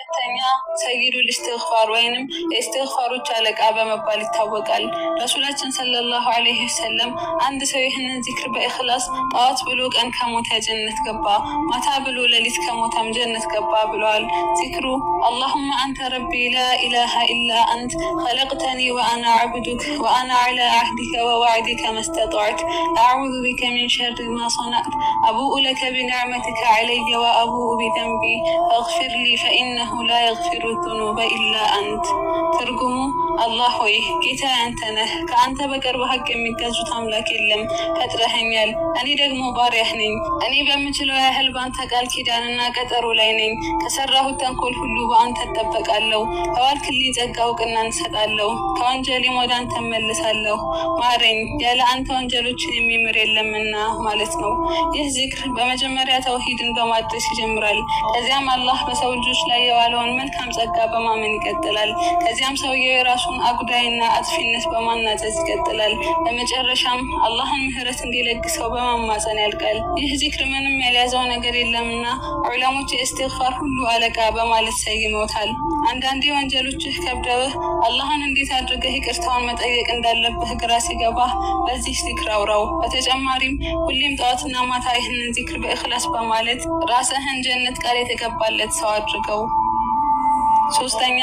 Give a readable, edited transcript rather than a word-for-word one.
ሁለተኛ ሰይዱል ኢስቲግፋር ወይንም የኢስቲግፋሮች አለቃ በመባል ይታወቃል። ረሱላችን ሰለላሁ ዐለይሂ ወሰለም አንድ ሰው ይህንን ዚክር በእኽላስ ጠዋት ብሎ ቀን ከሞተ ጀነት ገባ፣ ማታ ብሎ ሌሊት ከሞተም ጀነት ገባ ብለዋል። ዚክሩ አላሁመ አንተ ረቢ ላ ኢላሃ ኢላ አንት ኸለቅተኒ ወአና ዐብዱክ ወአና ዐላ ዐህዲከ ወወዕዲከ መስተጣዕቱ አዑዙ ቢከ ሚን ሸሪ ማ ሰነዕቱ አቡኡ ለከ ቢኒዕመቲከ ዐለየ ወአቡኡ ቢዘንቢ ፈግፊር ሊ ፈኢነሁ ላ የግፊሩ ዙኑበ ኢላ አንት። ትርጉሙ አላህ ሆይ ጌታ አንተ ነህ፣ ከአንተ በቀር በሐቅ የሚገዙት አምላክ የለም፣ ፈጥረኸኛል፣ እኔ ደግሞ ባሪያህ ነኝ። እኔ በምችለው ያህል በአንተ ቃል ኪዳንና ቀጠሮ ላይ ነኝ። ከሰራሁት ተንኮል ሁሉ በአንተ እጠበቃለሁ። ለዋልክልኝ ጸጋ እውቅና እንሰጣለሁ። ከወንጀሌም ወደ አንተ እመልሳለሁ። ማረኝ፣ ያለ አንተ ወንጀሎችን የሚምር የለምና ማለት ነው። ይህ ዚክር በመጀመሪያ ተውሂድን በማድረስ ይጀምራል። ከዚያም አላህ በሰው ልጆች ላይ የዋለውን መልካም ጸጋ በማመን ይቀጥላል። ከዚያም ሰውየው የራሱን አጉዳይና አጥፊነት በማናዘዝ ይቀጥላል። በመጨረሻም አላህን ምህረት እንዲለግሰው በመማጸን ያልቃል። ይህ ዚክር ምንም ያልያዘው ነገር የለምና ዑለሞች የኢስቲግፋር ሁሉ አለቃ በማለት ሰይመውታል። አንዳንዴ ወንጀሎችህ ከብደውህ አላህን እንዴት አድርገህ ይቅርታውን መጠየቅ እንዳለብህ ግራ ሲገባህ በዚህ ዚክር አውራው። በተጨማሪም ሁሌም ጠዋትና ማታ ይህንን ዚክር በእኽላስ በማለት ራስህን ጀነት ቃል የተገባለት ሰው አድርገው። ሶስተኛ